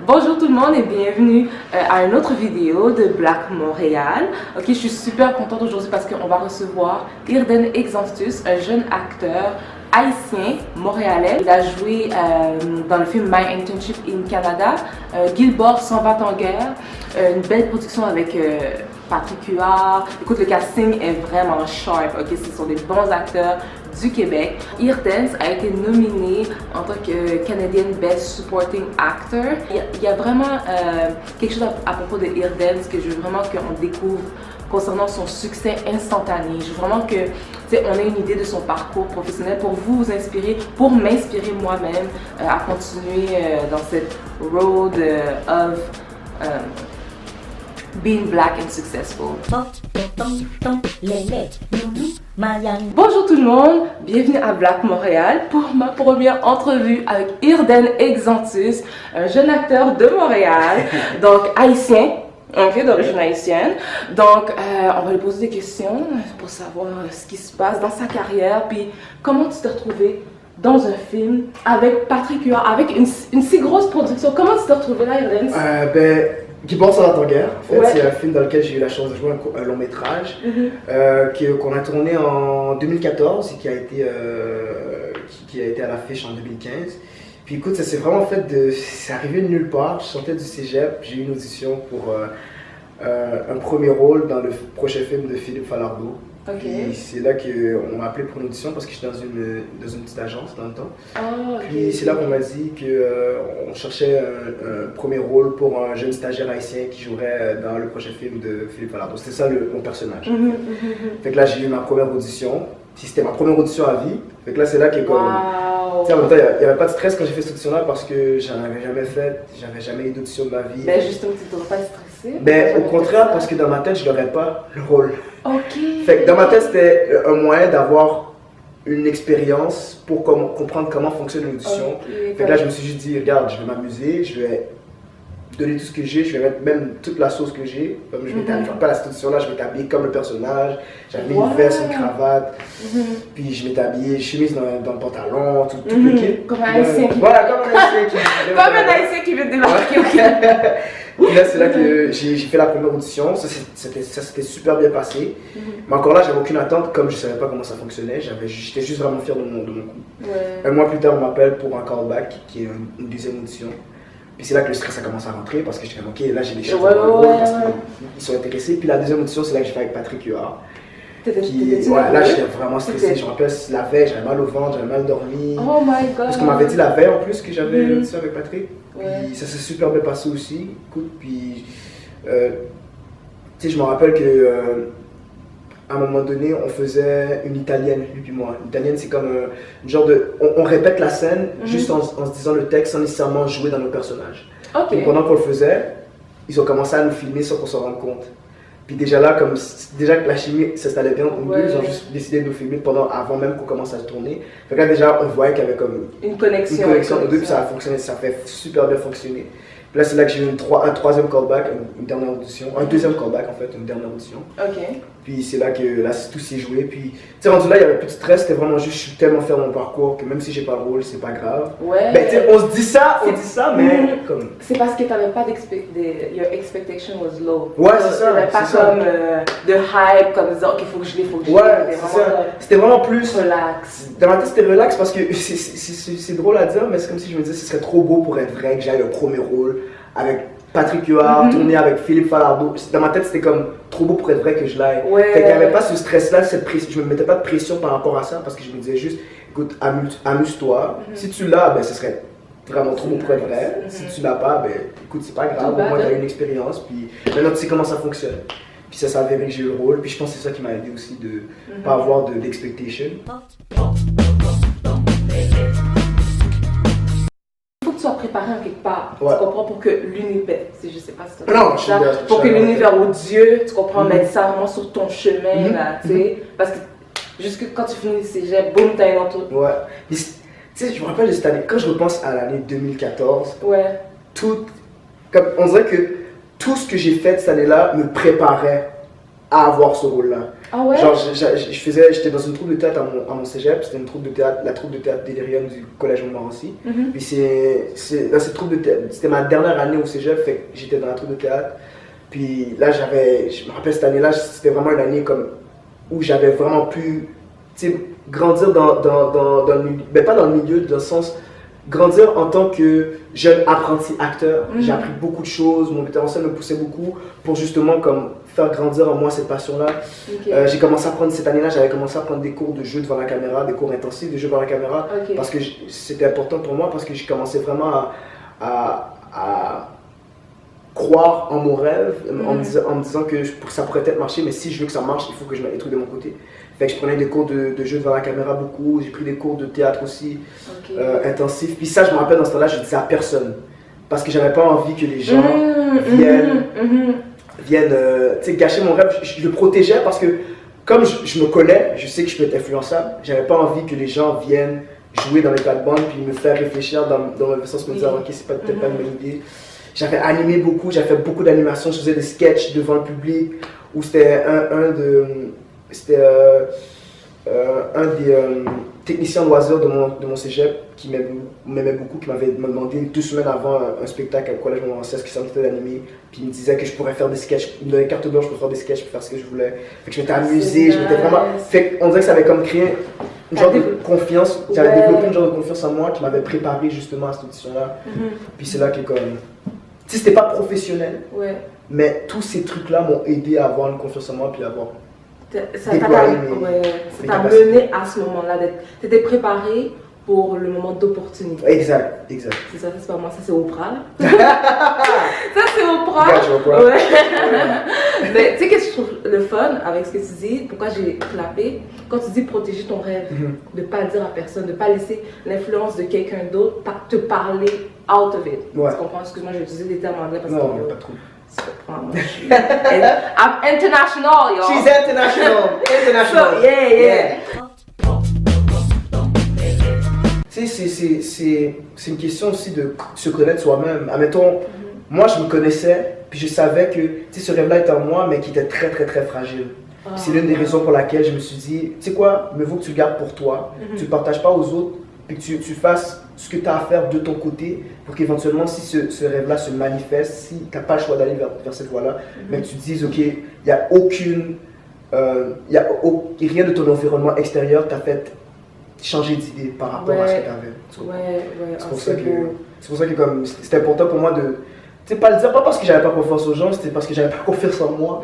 Bonjour tout le monde et bienvenue à une autre vidéo de Black Montréal. Ok, je suis super contente aujourd'hui parce qu'on va recevoir Irden Exantus, un jeune acteur haïtien, montréalais. Il a joué dans le film My Internship in Canada, Gilbert s'en va en guerre, une belle production avec Patrick Huard. Écoute, le casting est vraiment sharp, ok, ce sont des bons acteurs du Québec. Irden a été nominé en tant que Canadian Best Supporting Actor. Il y a vraiment quelque chose à propos de Irden que je veux vraiment qu'on découvre concernant son succès instantané. Je veux vraiment que on ait une idée de son parcours professionnel pour vous inspirer, pour m'inspirer moi-même à continuer dans cette road of being black and successful. Bonjour tout le monde, bienvenue à Black Montréal pour ma première entrevue avec Irden Exantus, un jeune acteur de Montréal, donc haïtien. Ok, d'origine haïtienne. Donc, on va lui poser des questions pour savoir ce qui se passe dans sa carrière, puis comment tu t'es retrouvé dans un film avec Patrick Huard, avec une si grosse production. Comment tu t'es retrouvé là, Irden? Gilbert s'en va en guerre. En fait, Ouais. c'est un film dans lequel j'ai eu la chance de jouer un long métrage qu'on a tourné en 2014 et qui a été à l'affiche en 2015. Puis écoute, ça s'est vraiment fait c'est arrivé de nulle part. Je sortais du cégep, j'ai eu une audition pour un premier rôle dans le prochain film de Philippe Falardeau. Ok. Et c'est là qu'on m'a appelé pour une audition parce que j'étais dans une petite agence dans le temps. Oh, ok. Puis c'est là qu'on m'a dit qu'on cherchait un premier rôle pour un jeune stagiaire haïtien qui jouerait dans le prochain film de Philippe Falardeau. C'était ça mon personnage. Fait que là j'ai eu ma première audition. Puis c'était ma première audition à vie. Fait que là c'est là que comme... Wow. Tu sais, en même temps, il n'y avait pas de stress quand j'ai fait cette audition-là parce que j'en avais jamais fait, j'avais jamais eu d'audition de ma vie. Ben justement, tu ne devrais pas être stressé. Mais au contraire, parce que dans ma tête, je n'aurais pas le rôle. Ok. Fait que dans ma tête, c'était un moyen d'avoir une expérience pour comprendre comment fonctionne une audition. Ok. Fait que là, je me suis juste dit, regarde, je vais m'amuser, je vais donner tout ce que j'ai, je vais mettre même toute la sauce que j'ai. Comme je m'étais pas à cette audition-là, je m'étais habillé comme le personnage, j'avais mis une veste, une cravate, puis je m'étais habillé, chemise dans le pantalon, tout le kit. Comme un haïtien qui... Voilà, comme un haïtien qui... Comme un haïtien qui vient de débarquer. Et là, c'est là que j'ai fait la première audition. Ça s'était super bien passé. Mais encore là, j'avais aucune attente, comme je savais pas comment ça fonctionnait. J'étais juste vraiment fier de mon coup. Ouais. Un mois plus tard, on m'appelle pour un callback, qui est une deuxième audition. Puis c'est là que le stress a commencé à rentrer parce que j'étais comme, ok, là j'ai des choses à parce qu'ils sont intéressés. Puis la deuxième audition, c'est là que j'ai fait avec Patrick Huard. Là, j'étais vraiment stressé. Je me rappelle, la veille, j'avais mal au ventre, j'avais mal dormi. Oh my god. Parce qu'on m'avait dit la veille en plus que j'avais une audition avec Patrick. Ouais. Puis ça s'est super bien passé aussi. Écoute, puis tu sais, je me rappelle que à un moment donné, on faisait une italienne, lui puis moi. L'italienne, c'est comme une genre de. On répète la scène juste en se disant le texte sans nécessairement jouer dans nos personnages. Ok. Et pendant qu'on le faisait, ils ont commencé à nous filmer sans qu'on s'en rende compte. Puis déjà là, déjà que la chimie s'installait bien entre nous deux, ils ont juste décidé de nous filmer avant même qu'on commence à se tourner. Fait que là déjà, on voyait qu'il y avait comme une connexion entre deux, puis ça a fonctionné, ça fait super bien fonctionner. Puis là, c'est là que j'ai eu un troisième callback, une dernière audition, un deuxième callback en fait, une dernière audition. Ok. Puis c'est là que tout s'est joué. Puis tu sais, rendu là, il n'y avait plus de stress, c'était vraiment juste, je suis tellement fier de mon parcours que même si j'ai pas le rôle, c'est pas grave. Ouais. Ben tu sais, on dit ça, mais comme. C'est parce que t'avais pas your expectation was low. Ouais, c'est ça. T'avais pas comme de hype, comme disant, ok, faut que je l'ai, faut que je l'ai. Ouais, c'est ça. C'était vraiment plus. Relax. Dans ma tête, c'était relax parce que c'est drôle à dire, mais c'est comme si je me disais, ce serait trop beau pour être vrai que j'aille un premier rôle avec Patrick Huard, tourné avec Philippe Falardeau. Dans ma tête, c'était comme trop beau pour être vrai que je l'aille. Ouais. Fait qu'il n'y avait pas ce stress-là, cette pression. Je me mettais pas de pression par rapport à ça parce que je me disais juste, écoute, amuse-toi. Si tu l'as, ben ce serait vraiment trop beau pour être vrai. Si tu l'as pas, ben écoute, c'est pas grave. Au moins, tu as eu une expérience. Puis maintenant, tu sais comment ça fonctionne. Puis ça s'est avéré que j'ai eu le rôle. Puis je pense que c'est ça qui m'a aidé aussi de ne pas avoir d'expectation. Soit préparé en quelque part, Ouais. tu comprends, pour que l'univers, je sais pas si tu Non, je suis d'accord. pour que l'univers ou Dieu, tu comprends, mettre ça vraiment sur ton chemin, là, tu sais, parce que jusque quand tu finis le cégep, boum, t'as une autre. Ouais. Mais tu sais, je me rappelle de cette année, quand je repense à l'année 2014, Ouais. on dirait que tout ce que j'ai fait cette année-là me préparait à avoir ce rôle-là. Ah ouais? Genre, j'étais dans une troupe de théâtre à mon cégep, c'était une troupe de théâtre, la troupe de théâtre Delirium du collège Montmorency. Puis dans cette troupe de théâtre, c'était ma dernière année au cégep, fait que j'étais dans la troupe de théâtre. Puis là, je me rappelle cette année-là, c'était vraiment une année comme où j'avais vraiment pu, tu sais, grandir dans le milieu, ben pas dans le milieu, dans le sens, grandir en tant que jeune apprenti acteur. J'ai appris beaucoup de choses, mon metteur en scène me poussait beaucoup pour justement comme faire grandir en moi cette passion-là. J'ai commencé à prendre, cette année-là, j'avais commencé à prendre des cours de jeu devant la caméra, des cours intensifs de jeu devant la caméra, parce que c'était important pour moi, parce que j'ai commencé vraiment à croire en mon rêve, en me disant que ça pourrait peut-être marcher, mais si je veux que ça marche, il faut que je mette les trucs de mon côté. Fait que je prenais des cours de jeu devant la caméra beaucoup, j'ai pris des cours de théâtre aussi, intensifs. Puis ça, je me rappelle dans ce temps-là, je disais à personne, parce que j'avais pas envie que les gens viennent gâcher mon rêve. Je le protégeais parce que comme je me connais, je sais que je peux être influençable, j'avais pas envie que les gens viennent jouer dans les plates-bandes puis me faire réfléchir dans le sens me dire ok, c'est peut-être pas une bonne idée. J'avais animé beaucoup, j'avais fait beaucoup d'animations, je faisais des sketchs devant le public où c'était un des techniciens loisirs de mon cégep qui m'aimait beaucoup, qui m'avait demandé 2 semaines avant un spectacle au collège Montmorency qui s'en était d'animer, puis il me disait que je pourrais faire des sketchs, il me donnait carte blanche pour faire des sketchs, pour faire ce que je voulais. Fait que je m'étais amusé, je m'étais vraiment. Fait on dirait que ça avait comme créé une genre de confiance, j'avais développé une genre de confiance en moi qui m'avait préparé justement à cette audition-là. Puis c'est là que comme. Tu sais, c'était pas professionnel, mais tous ces trucs-là m'ont aidé à avoir une confiance en moi puis à avoir. Ça t'a mené à ce moment-là, tu étais préparé pour le moment d'opportunité. Exact. C'est ça, c'est pas moi, ça c'est Oprah. Ça c'est Oprah. Ouais. Mais tu sais qu'est-ce que je trouve le fun avec ce que tu dis, pourquoi j'ai clapé, quand tu dis protéger ton rêve, de ne pas le dire à personne, de ne pas laisser l'influence de quelqu'un d'autre te parler out of it. Tu comprends? Excuse-moi, j'ai utilisé des termes anglais parce que. Non, pas trop. Moi, je suis I'm international, y'all. She's international. So, yeah. Tu sais, c'est une question aussi de se connaître soi-même. Admettons, moi je me connaissais, puis je savais que ce rêve-là était en moi, mais qui était très très très fragile. C'est l'une des raisons pour laquelle je me suis dit, tu sais quoi, mais vaut que tu le gardes pour toi, tu ne le partages pas aux autres, puis que tu fasses ce que tu as à faire de ton côté pour qu'éventuellement, si ce rêve-là se manifeste, si tu n'as pas le choix d'aller vers cette voie-là, mais que tu te dises, ok, il n'y a rien de ton environnement extérieur t'a fait changer d'idée par rapport à ce que tu avais. C'est pour ça que comme c'était important pour moi de. Tu sais, pas le dire, pas parce que j'avais pas confiance aux gens, c'était parce que j'avais pas confiance en moi.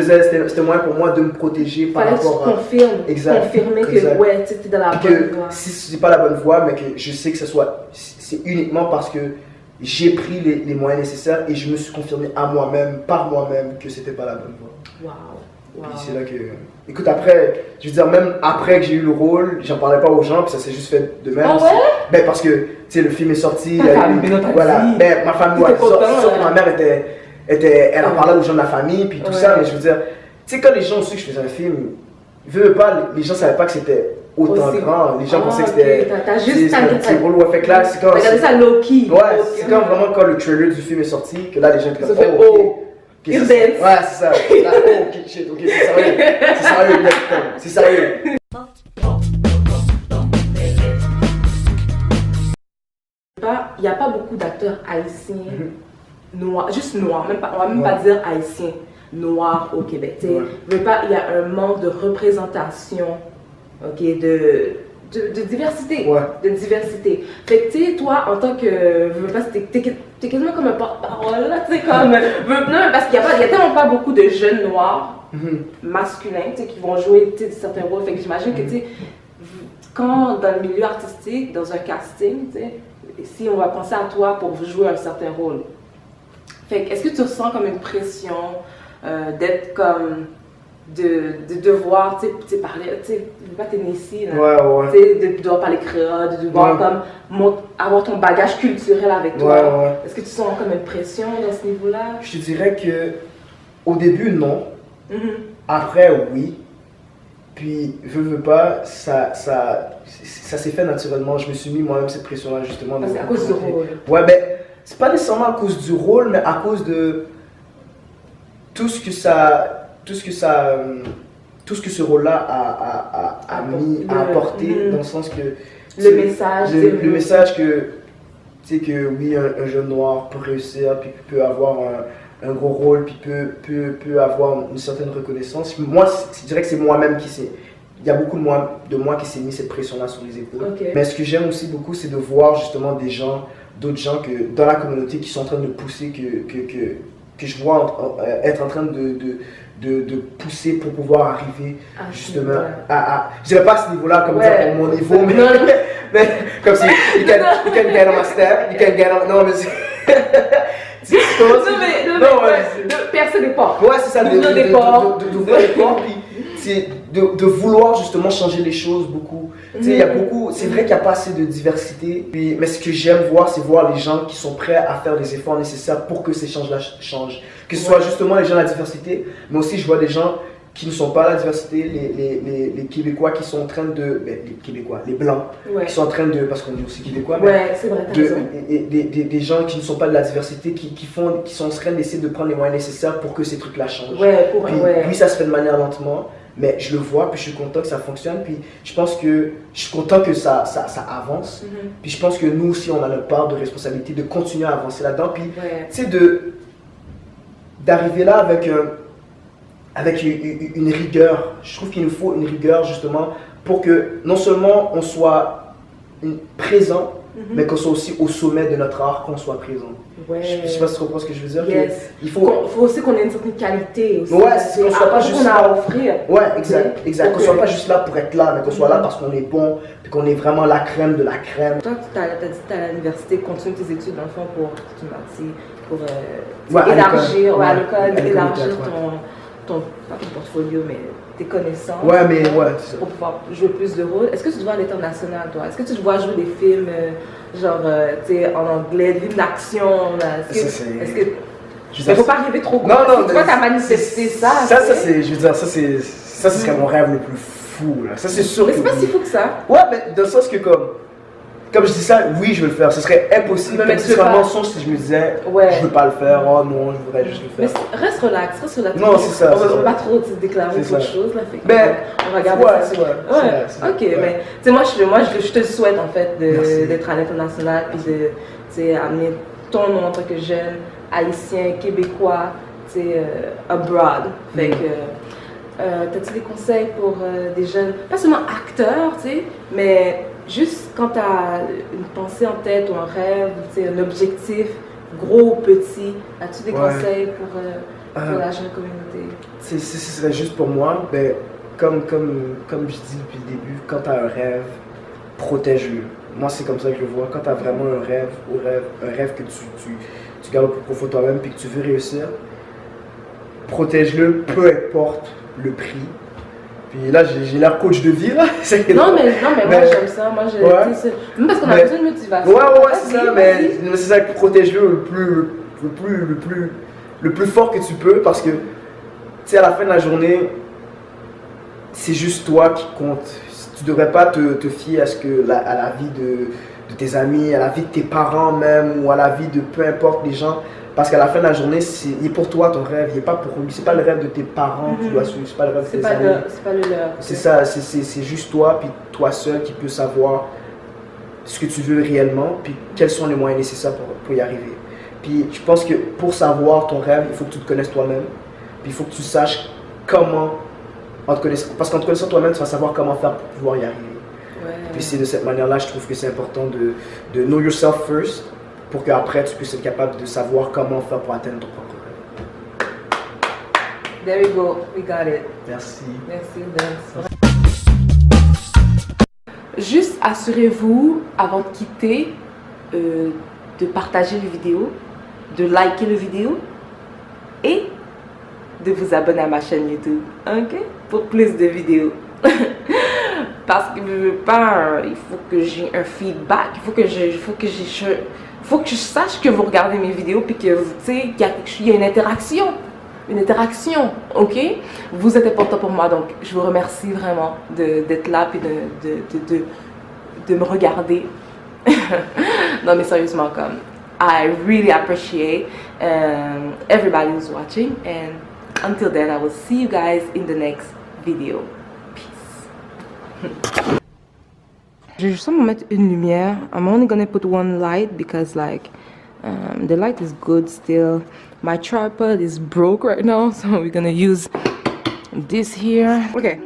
C'était moyen pour moi de me protéger par rapport à. Confirmer que ouais, tu es dans la bonne voie. Si c'est pas la bonne voie, mais que je sais que c'est uniquement parce que j'ai pris les moyens nécessaires et je me suis confirmé à moi-même, par moi-même, que c'était pas la bonne voie. Puis c'est là que. Écoute, après, je veux dire, même après que j'ai eu le rôle, j'en parlais pas aux gens, puis ça s'est juste fait de même. Ah ouais? Ben, parce que, tu sais, le film est sorti. Voilà. Ben, ma famille, ma mère elle en parlait aux gens de la famille, puis tout ça, mais je veux dire, tu sais, quand les gens ont su que je faisais un film, les gens savaient pas que c'était autant grand. Les gens pensaient que c'était. T'as juste un petit rôle, ouais, fait que là, c'est quand. Regardez ça low-key. Ouais, c'est comme vraiment quand le trailer du film est sorti, que là, les gens étaient comme. Ouais, c'est ça. Là, ok, shit, ok, c'est sérieux. Il n'y a pas beaucoup d'acteurs haïtiens noirs, juste noirs, on va même pas dire haïtiens noirs au Québec. Il y a un manque de représentation, de diversité. De diversité. Fait que tu sais, toi, en tant que. T'es quasiment comme un porte-parole, là, tu sais, comme. Non, parce qu'il y a tellement pas beaucoup de jeunes noirs masculins, tu sais, qui vont jouer certains rôles. Fait que j'imagine que, tu sais, quand dans le milieu artistique, dans un casting, tu sais, si on va penser à toi pour jouer un certain rôle. Fait que, est-ce que tu ressens comme une pression d'être comme. De devoir parler, tu sais, pas Tennessee, là, de devoir parler créole, de devoir comme avoir ton bagage culturel avec toi. Est-ce que tu sens comme une pression dans ce niveau-là? Je te dirais que au début, non. Après, oui. Puis, veux pas, ça s'est fait naturellement. Je me suis mis moi-même cette pression-là, justement. C'est à cause du rôle. Ouais, ben, c'est pas nécessairement à cause du rôle, mais à cause de tout ce que tout ce que ça, tout ce que ce rôle-là a apporté, dans le sens que le message, le message que, tu sais, que oui, un jeune noir peut réussir, puis peut avoir un gros rôle, puis peut avoir une certaine reconnaissance. Moi, je dirais que c'est moi-même qui s'est... Il y a beaucoup de moi qui s'est mis cette pression-là sur les épaules. Okay. Mais ce que j'aime aussi beaucoup, c'est de voir justement d'autres gens que, dans la communauté qui sont en train de pousser, que je vois être en train de pousser pour pouvoir arriver justement je dirais pas à ce niveau-là comme dire pour mon niveau, mais comme si you can get on my step, you can get on... Non, mais percer des portes. Ouais, c'est ça, d'ouvrir des portes. D'ouvrir des portes, puis c'est de vouloir justement changer les choses beaucoup. Tu sais, il y a beaucoup, c'est vrai qu'il n'y a pas assez de diversité, mais ce que j'aime voir, c'est voir les gens qui sont prêts à faire les efforts nécessaires pour que ces changes-là changent. Que ce soit justement les gens de la diversité, mais aussi je vois des gens qui ne sont pas à la diversité, les Québécois qui sont en train de... les Québécois, les Blancs, qui sont en train de... Parce qu'on est aussi Québécois, mais c'est vrai, des gens qui ne sont pas de la diversité, qui sont en train d'essayer de prendre les moyens nécessaires pour que ces trucs-là changent. Puis ça se fait de manière lentement, mais je le vois, puis je suis content que ça fonctionne, puis je suis content que ça avance, puis je pense que nous aussi, on a notre part de responsabilité de continuer à avancer là-dedans, puis tu sais, d'arriver là avec une rigueur. Je trouve qu'il nous faut une rigueur justement pour que non seulement on soit présent, mais qu'on soit aussi au sommet de notre art, qu'on soit présent. Je ne sais pas si tu comprends ce que je veux dire. Il faut aussi qu'on ait une certaine qualité aussi. Ouais, c'est qu'on soit pas juste là à offrir. Ouais, exact. Qu'on soit pas juste là pour être là, mais qu'on soit là parce qu'on est bon, puis qu'on est vraiment la crème de la crème. Toi, tu as dit que tu es à l'université, continue tes études dans le fond pour élargir, à l'école, élargir ton portfolio, mais tes connaissances. Ouais, mais c'est ça. Pour pouvoir jouer plus de rôles. Est-ce que tu te vois à l'international, toi? Est-ce que tu te vois jouer des films, genre, tu sais, en anglais, des films d'action? Est-ce que... Il ne faut pas arriver trop gros. Non, toi, tu as manifesté ça. Ça, c'est, je veux dire, ça, ce serait mon rêve le plus fou, là. Ça, c'est sûr. Mais c'est pas si fou que ça. Ouais, mais dans le sens que, comme je dis ça, oui, je veux le faire. Ce serait impossible. Mais ce serait un mensonge si je me disais, je veux pas le faire. Oh non, je voudrais juste le faire. Mais reste relax. Non, c'est ça. On ne veut pas trop te déclarer autre chose. Là, mais on va regarder ça. Ok, mais tu sais, moi, je te souhaite en fait d'être à l'international puis de amener ton nom en tant que jeune haïtien, québécois, abroad. Fait que, t'as-tu des conseils pour des jeunes, pas seulement acteurs, tu sais, mais juste quand tu as une pensée en tête ou un rêve, un objectif, gros ou petit, as-tu des conseils pour la jeune communauté? Ce serait juste pour moi, ben, comme je dis depuis le début, quand tu as un rêve, protège-le. Moi, c'est comme ça que je le vois. Quand tu as vraiment un rêve que tu gardes au plus profond de toi-même et que tu veux réussir, protège-le, peu importe le prix. Puis là, j'ai l'air coach de vie, là. Non, mais moi, j'aime ça. Moi, même parce qu'on a besoin de motivation. Ouais, c'est ça. Mais c'est ça, protège-le le plus fort que tu peux. Parce que, tu sais, à la fin de la journée, c'est juste toi qui compte. Tu ne devrais pas te fier à la vie de tes amis, à la vie de tes parents même, ou à la vie de peu importe les gens. Parce qu'à la fin de la journée, il est pour toi ton rêve, il n'est pas pour lui. C'est pas le rêve de tes parents que tu dois suivre, c'est pas le rêve de tes amis. C'est pas le leur. C'est ça, c'est juste toi, puis toi seul qui peux savoir ce que tu veux réellement, puis quels sont les moyens nécessaires pour y arriver. Puis je pense que pour savoir ton rêve, il faut que tu te connaisses toi-même, puis il faut que tu saches comment, parce qu'en te connaissant toi-même, tu vas savoir comment faire pour pouvoir y arriver. Puis c'est de cette manière-là, je trouve que c'est important de know yourself first, pour qu'après tu puisses être capable de savoir comment faire pour atteindre ton propre rêve. There we go, we got it. Merci. Merci, Juste assurez-vous, avant de quitter, de partager la vidéo, de liker la vidéo et de vous abonner à ma chaîne YouTube, ok? Pour plus de vidéos. Parce que il faut que j'ai un feedback, il faut que je sache que vous regardez mes vidéos puis que vous savez qu'il y a une interaction, ok? Vous êtes important pour moi, donc je vous remercie vraiment d'être là et de me regarder. Non mais sérieusement, I really appreciate everybody who's watching and Until then, I will see you guys in the next video. Peace. J'ai juste à mettre une lumière. I'm only gonna put one light because like the light is good still. My tripod is broke right now, so we're gonna use this here. Okay,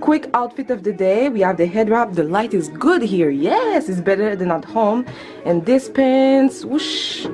quick outfit of the day. We have the head wrap. The light is good here. Yes, it's better than at home. And this pants, whoosh.